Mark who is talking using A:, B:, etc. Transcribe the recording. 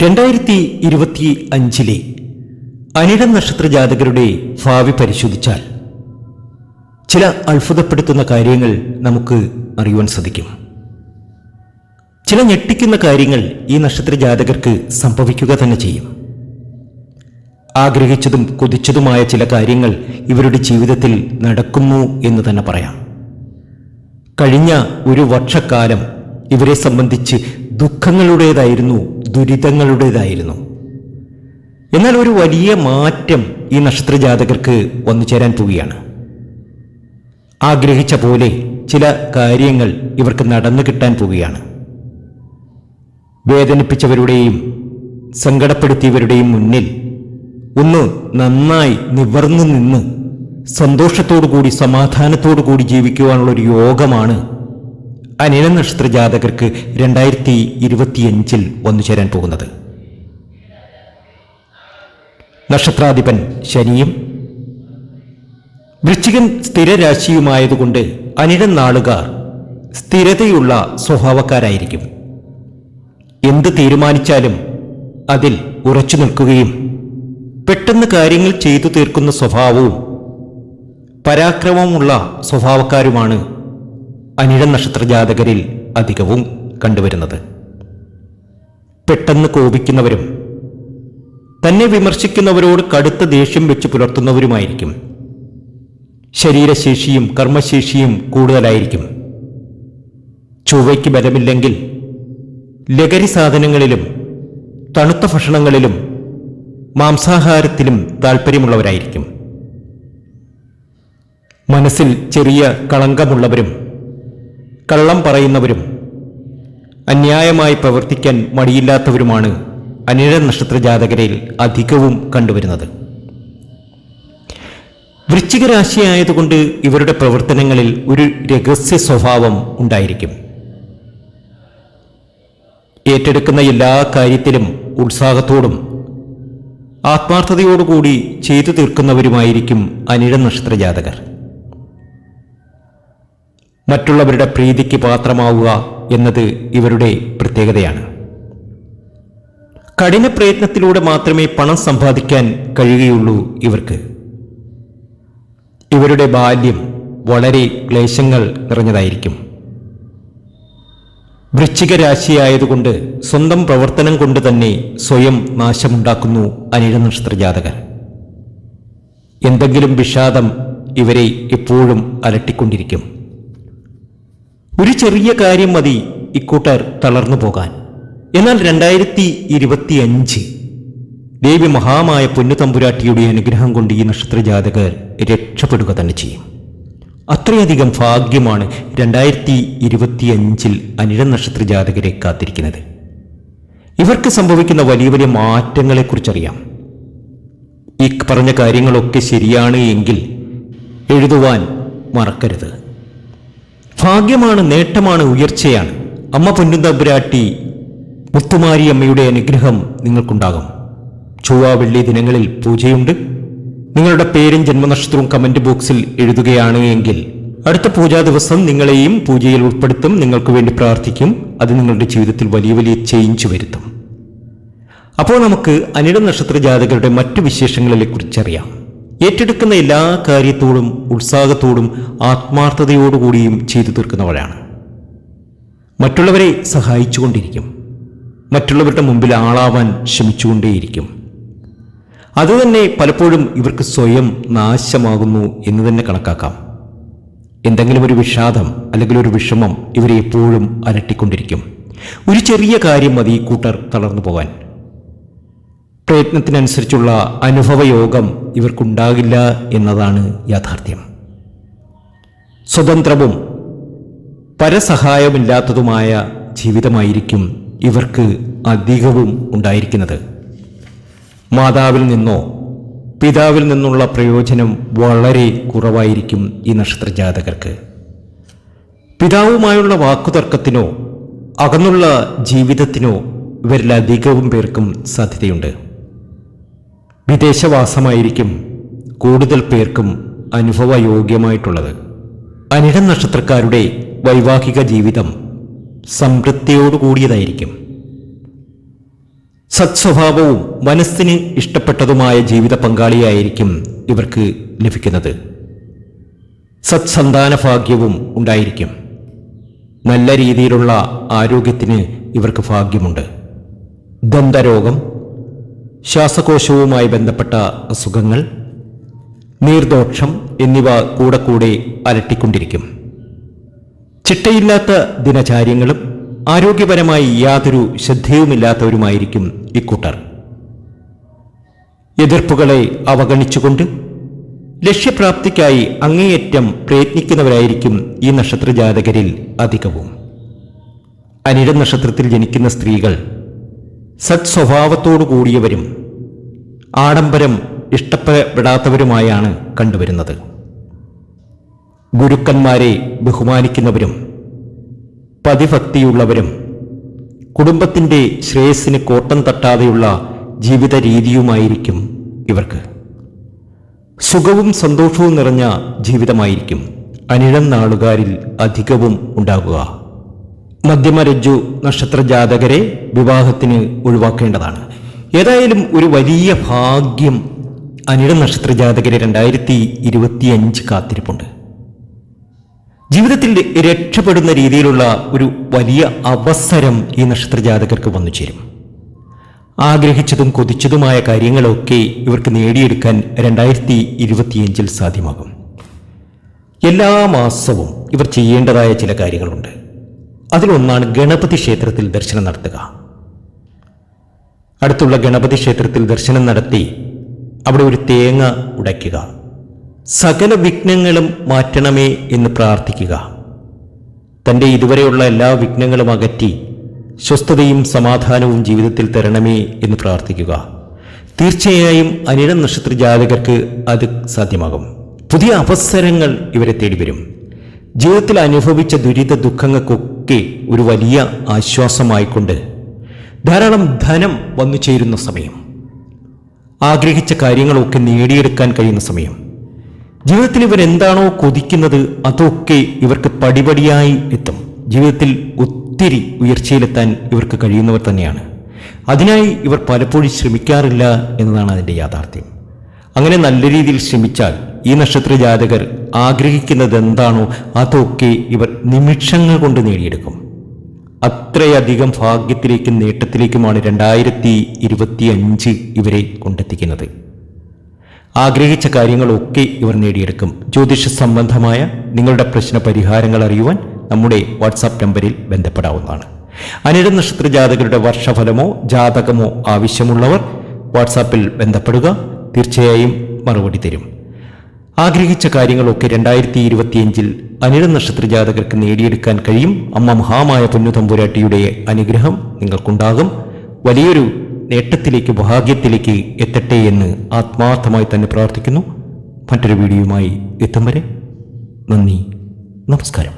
A: 2025 അനിഴം നക്ഷത്ര ജാതകരുടെ ഭാവി പരിശോധിച്ചാൽ ചില അത്ഭുതപ്പെടുത്തുന്ന കാര്യങ്ങൾ നമുക്ക് അറിയുവാൻ സാധിക്കും. ചില ഞെട്ടിക്കുന്ന കാര്യങ്ങൾ ഈ നക്ഷത്ര ജാതകർക്ക് സംഭവിക്കുക തന്നെ ചെയ്യും. ആഗ്രഹിച്ചതും കൊതിച്ചതുമായ ചില കാര്യങ്ങൾ ഇവരുടെ ജീവിതത്തിൽ നടക്കുന്നു എന്ന് തന്നെ പറയാം. കഴിഞ്ഞ ഒരു വർഷക്കാലം ഇവരെ സംബന്ധിച്ച് ദുഃഖങ്ങളുടേതായിരുന്നു, ദുരിതങ്ങളുടേതായിരുന്നു. എന്നാൽ ഒരു വലിയ മാറ്റം ഈ നക്ഷത്ര ജാതകർക്ക് വന്നു ചേരാൻ പോവുകയാണ്. ആഗ്രഹിച്ച പോലെ ചില കാര്യങ്ങൾ ഇവർക്ക് നടന്നു കിട്ടാൻ പോവുകയാണ്. വേദനിപ്പിച്ചവരുടെയും സങ്കടപ്പെടുത്തിയവരുടെയും മുന്നിൽ ഒന്ന് നന്നായി നിവർന്നു നിന്ന് സന്തോഷത്തോടുകൂടി സമാധാനത്തോടുകൂടി ജീവിക്കുവാനുള്ളൊരു യോഗമാണ് അനിഴം നക്ഷത്ര ജാതകർക്ക് 2025 വന്നു ചേരാൻ പോകുന്നത്. നക്ഷത്രാധിപൻ ശനിയും വൃശ്ചികൻ സ്ഥിരരാശിയുമായതുകൊണ്ട് അനിഴം നാളുകാർ സ്ഥിരതയുള്ള സ്വഭാവക്കാരായിരിക്കും. എന്ത് തീരുമാനിച്ചാലും അതിൽ ഉറച്ചു നിൽക്കുകയും പെട്ടെന്ന് കാര്യങ്ങൾ ചെയ്തു തീർക്കുന്ന സ്വഭാവവും പരാക്രമമുള്ള സ്വഭാവക്കാരുമാണ് അനിഴം നക്ഷത്ര ജാതകരിൽ അധികവും കണ്ടുവരുന്നത്. പെട്ടെന്ന് കോപിക്കുന്നവരും തന്നെ വിമർശിക്കുന്നവരോട് കടുത്ത ദേഷ്യം വെച്ച് പുലർത്തുന്നവരുമായിരിക്കും. ശരീരശേഷിയും കർമ്മശേഷിയും കൂടുതലായിരിക്കും. ചൊവ്വയ്ക്ക് ബലമില്ലെങ്കിൽ ലഹരി സാധനങ്ങളിലും തണുത്ത ഭക്ഷണങ്ങളിലും മാംസാഹാരത്തിലും താൽപ്പര്യമുള്ളവരായിരിക്കും. മനസ്സിൽ ചെറിയ കളങ്കമുള്ളവരും കള്ളം പറയുന്നവരും അന്യായമായി പ്രവർത്തിക്കാൻ മടിയില്ലാത്തവരുമാണ് അനിഴം നക്ഷത്ര ജാതകരിൽ അധികവും കണ്ടുവരുന്നത്. വൃശ്ചിക രാശിയായതുകൊണ്ട് ഇവരുടെ പ്രവർത്തനങ്ങളിൽ ഒരു രഹസ്യ സ്വഭാവം ഉണ്ടായിരിക്കും. ഏറ്റെടുക്കുന്ന എല്ലാ കാര്യത്തിലും ഉത്സാഹത്തോടും ആത്മാർത്ഥതയോടുകൂടി ചെയ്തു തീർക്കുന്നവരുമായിരിക്കും അനിഴം നക്ഷത്ര ജാതകർ. മറ്റുള്ളവരുടെ പ്രീതിക്ക് പാത്രമാവുക എന്നത് ഇവരുടെ പ്രത്യേകതയാണ്. കഠിന പ്രയത്നത്തിലൂടെ മാത്രമേ പണം സമ്പാദിക്കാൻ കഴിയുകയുള്ളൂ ഇവർക്ക്. ഇവരുടെ ബാല്യം വളരെ ക്ലേശങ്ങൾ നിറഞ്ഞതായിരിക്കും. വൃശ്ചിക രാശിയായതുകൊണ്ട് സ്വന്തം പ്രവർത്തനം കൊണ്ട് തന്നെ സ്വയം നാശമുണ്ടാക്കുന്നു അനിഴം നക്ഷത്ര ജാതകർ. എന്തെങ്കിലും വിഷാദം ഇവരെ എപ്പോഴും അലട്ടിക്കൊണ്ടിരിക്കും. ഒരു ചെറിയ കാര്യം മതി ഇക്കൂട്ടർ തളർന്നു പോകാൻ. എന്നാൽ 2025 ദേവി മഹാമായ പൊന്നുതമ്പുരാട്ടിയുടെ അനുഗ്രഹം കൊണ്ട് ഈ നക്ഷത്ര ജാതകർ രക്ഷപ്പെടുക തന്നെ ചെയ്യും. അത്രയധികം ഭാഗ്യമാണ് 2025 അനിഴം നക്ഷത്ര ജാതകരെ കാത്തിരിക്കുന്നത്. ഇവർക്ക് സംഭവിക്കുന്ന വലിയ വലിയ മാറ്റങ്ങളെക്കുറിച്ചറിയാം. ഈ പറഞ്ഞ കാര്യങ്ങളൊക്കെ ശരിയാണ് എങ്കിൽ എഴുതുവാൻ മറക്കരുത്. ഭാഗ്യമാണ്, നേട്ടമാണ്, ഉയർച്ചയാണ്. അമ്മ പൊന്നുതമ്പുരാട്ടി മുത്തുമാരി അമ്മയുടെ അനുഗ്രഹം നിങ്ങൾക്കുണ്ടാകും. ചൊവ്വ വെള്ളി ദിനങ്ങളിൽ പൂജയുണ്ട്. നിങ്ങളുടെ പേരും ജന്മനക്ഷത്രവും കമന്റ് ബോക്സിൽ എഴുതുകയാണ് എങ്കിൽ അടുത്ത പൂജാ ദിവസം നിങ്ങളെയും പൂജയിൽ ഉൾപ്പെടുത്തും. നിങ്ങൾക്ക് വേണ്ടി പ്രാർത്ഥിക്കും. അത് നിങ്ങളുടെ ജീവിതത്തിൽ വലിയ വലിയ ചേഞ്ച് വരുത്തും. അപ്പോൾ നമുക്ക് അനിഴം നക്ഷത്ര ജാതകരുടെ മറ്റു വിശേഷങ്ങളെ കുറിച്ചറിയാം. ഏറ്റെടുക്കുന്ന എല്ലാ കാര്യത്തോടും ഉത്സാഹത്തോടും ആത്മാർത്ഥതയോടുകൂടിയും ചെയ്തു തീർക്കുന്നവരാണ്. മറ്റുള്ളവരെ സഹായിച്ചുകൊണ്ടിരിക്കും. മറ്റുള്ളവരുടെ മുമ്പിൽ ആളാവാൻ ശ്രമിച്ചുകൊണ്ടേയിരിക്കും. അതുതന്നെ പലപ്പോഴും ഇവർക്ക് സ്വയം നാശമാകുന്നു എന്ന് തന്നെ കണക്കാക്കാം. എന്തെങ്കിലും ഒരു വിഷാദം അല്ലെങ്കിൽ ഒരു വിഷമം ഇവരെ എപ്പോഴും അലട്ടിക്കൊണ്ടിരിക്കും. ഒരു ചെറിയ കാര്യം മതി കൂട്ടർ തളർന്നു പോകാൻ. പ്രയത്നത്തിനനുസരിച്ചുള്ള അനുഭവയോഗം ഇവർക്കുണ്ടാകില്ല എന്നതാണ് യാഥാർത്ഥ്യം. സ്വതന്ത്രവും പരസഹായമില്ലാത്തതുമായ ജീവിതമായിരിക്കും ഇവർക്ക് അധികവും ഉണ്ടായിരിക്കുന്നത്. മാതാവിൽ നിന്നോ പിതാവിൽ നിന്നുള്ള പ്രയോജനം വളരെ കുറവായിരിക്കും ഈ നക്ഷത്ര ജാതകർക്ക്. പിതാവുമായുള്ള വാക്കുതർക്കത്തിനോ അകന്നുള്ള ജീവിതത്തിനോ ഇവരിലധികവും പേർക്കും സാധ്യതയുണ്ട്. വിദേശവാസമായിരിക്കും കൂടുതൽ പേർക്കും അനുഭവയോഗ്യമായിട്ടുള്ളത്. അനിഴം നക്ഷത്രക്കാരുടെ വൈവാഹിക ജീവിതം സംതൃപ്തിയോടുകൂടിയതായിരിക്കും. സത്സ്വഭാവവും മനസ്സിന് ഇഷ്ടപ്പെട്ടതുമായ ജീവിത പങ്കാളിയായിരിക്കും ഇവർക്ക് ലഭിക്കുന്നത്. സത്സന്താന ഭാഗ്യവും ഉണ്ടായിരിക്കും. നല്ല രീതിയിലുള്ള ആരോഗ്യത്തിന് ഇവർക്ക് ഭാഗ്യമുണ്ട്. ദന്തരോഗം, ശ്വാസകോശവുമായി ബന്ധപ്പെട്ട അസുഖങ്ങൾ, നീർദോഷം എന്നിവ കൂടെ കൂടെ അലട്ടിക്കൊണ്ടിരിക്കും. ചിട്ടയില്ലാത്ത ദിനചാര്യങ്ങളും ആരോഗ്യപരമായി യാതൊരു ശ്രദ്ധയുമില്ലാത്തവരുമായിരിക്കും ഇക്കൂട്ടർ. എതിർപ്പുകളെ അവഗണിച്ചുകൊണ്ട് ലക്ഷ്യപ്രാപ്തിക്കായി അങ്ങേയറ്റം പ്രയത്നിക്കുന്നവരായിരിക്കും ഈ നക്ഷത്രജാതകരിൽ അധികവും. അനിഴം നക്ഷത്രത്തിൽ ജനിക്കുന്ന സ്ത്രീകൾ സത്സ്വഭാവത്തോടു കൂടിയവരും ആഡംബരം ഇഷ്ടപ്പെടാത്തവരുമായാണ് കണ്ടുവരുന്നത്. ഗുരുക്കന്മാരെ ബഹുമാനിക്കുന്നവരും പതിഭക്തിയുള്ളവരും കുടുംബത്തിൻ്റെ ശ്രേയസ്സിന് കോട്ടം തട്ടാതെയുള്ള ജീവിത രീതിയുമായിരിക്കും ഇവർക്ക്. സുഖവും സന്തോഷവും നിറഞ്ഞ ജീവിതമായിരിക്കും അനിഴം നാളുകാരിൽ അധികവും ഉണ്ടാകുക. മധ്യമരജ്ജു നക്ഷത്ര ജാതകരെ വിവാഹത്തിന് ഒഴിവാക്കേണ്ടതാണ്. ഏതായാലും ഒരു വലിയ ഭാഗ്യം അനിഴം നക്ഷത്ര ജാതകരെ 2025 കാത്തിരിപ്പുണ്ട്. ജീവിതത്തിൽ രക്ഷപ്പെടുന്ന രീതിയിലുള്ള ഒരു വലിയ അവസരം ഈ നക്ഷത്ര ജാതകർക്ക് വന്നു ചേരും. ആഗ്രഹിച്ചതും കൊതിച്ചതുമായ കാര്യങ്ങളൊക്കെ ഇവർക്ക് നേടിയെടുക്കാൻ 2025 സാധ്യമാകും. എല്ലാ മാസവും ഇവർ ചെയ്യേണ്ടതായ ചില കാര്യങ്ങളുണ്ട്. അതിലൊന്നാണ് ഗണപതി ക്ഷേത്രത്തിൽ ദർശനം നടത്തുക. അടുത്തുള്ള ഗണപതി ക്ഷേത്രത്തിൽ ദർശനം നടത്തി അവിടെ ഒരു തേങ്ങ ഉടയ്ക്കുക. സകല വിഘ്നങ്ങളും മാറ്റണമേ എന്ന് പ്രാർത്ഥിക്കുക. തൻ്റെ ഇതുവരെയുള്ള എല്ലാ വിഘ്നങ്ങളും അകറ്റി സ്വസ്ഥതയും സമാധാനവും ജീവിതത്തിൽ തരണമേ എന്ന് പ്രാർത്ഥിക്കുക. തീർച്ചയായും അനിഴം നക്ഷത്ര ജാതകർക്ക് അത് സാധ്യമാകും. പുതിയ അവസരങ്ങൾ ഇവരെ തേടി വരും. ജീവിതത്തിൽ അനുഭവിച്ച ദുരിത ദുഃഖങ്ങൾക്കൊക്കെ ഒരു വലിയ ആശ്വാസമായിക്കൊണ്ട് ധാരാളം ധനം വന്നു ചേരുന്ന സമയം, ആഗ്രഹിച്ച കാര്യങ്ങളൊക്കെ നേടിയെടുക്കാൻ കഴിയുന്ന സമയം, ജീവിതത്തിൽ ഇവർ എന്താണോ കൊതിക്കുന്നത് അതൊക്കെ ഇവർക്ക് പടിപടിയായി എത്തും. ജീവിതത്തിൽ ഒത്തിരി ഉയർച്ചയിലെത്താൻ ഇവർക്ക് കഴിയുന്നവർ തന്നെയാണ്. അതിനായി ഇവർ പലപ്പോഴും ശ്രമിക്കാറില്ല എന്നതാണ് അതിൻ്റെ യാഥാർത്ഥ്യം. അങ്ങനെ നല്ല രീതിയിൽ ശ്രമിച്ചാൽ ഈ നക്ഷത്ര ജാതകർ ആഗ്രഹിക്കുന്നത് എന്താണോ അതൊക്കെ ഇവർ നിമിഷങ്ങൾ കൊണ്ട് നേടിയെടുക്കും. അത്രയധികം ഭാഗ്യത്തിലേക്കും നേട്ടത്തിലേക്കുമാണ് 2025 ഇവരെ കൊണ്ടെത്തിക്കുന്നത്. ആഗ്രഹിച്ച കാര്യങ്ങളൊക്കെ ഇവർ നേടിയെടുക്കും. ജ്യോതിഷ സംബന്ധമായ നിങ്ങളുടെ പ്രശ്ന പരിഹാരങ്ങൾ അറിയുവാൻ നമ്മുടെ വാട്സാപ്പ് നമ്പറിൽ ബന്ധപ്പെടാവുന്നതാണ്. അനിഴം നക്ഷത്ര ജാതകരുടെ വർഷഫലമോ ജാതകമോ ആവശ്യമുള്ളവർ വാട്സാപ്പിൽ ബന്ധപ്പെടുക. തീർച്ചയായും മറുപടി തരും. ആഗ്രഹിച്ച കാര്യങ്ങളൊക്കെ 2025 അനിഴം നക്ഷത്ര ജാതകർക്ക് നേടിയെടുക്കാൻ കഴിയും. അമ്മ മഹാമായ പൊന്നുതമ്പുരാട്ടിയുടെ അനുഗ്രഹം നിങ്ങൾക്കുണ്ടാകും. വലിയൊരു നേട്ടത്തിലേക്ക്, ഭാഗ്യത്തിലേക്ക് എത്തട്ടെ എന്ന് ആത്മാർത്ഥമായി തന്നെ പ്രാർത്ഥിക്കുന്നു. മറ്റൊരു വീഡിയോയുമായി എത്തും വരെ നന്ദി, നമസ്കാരം.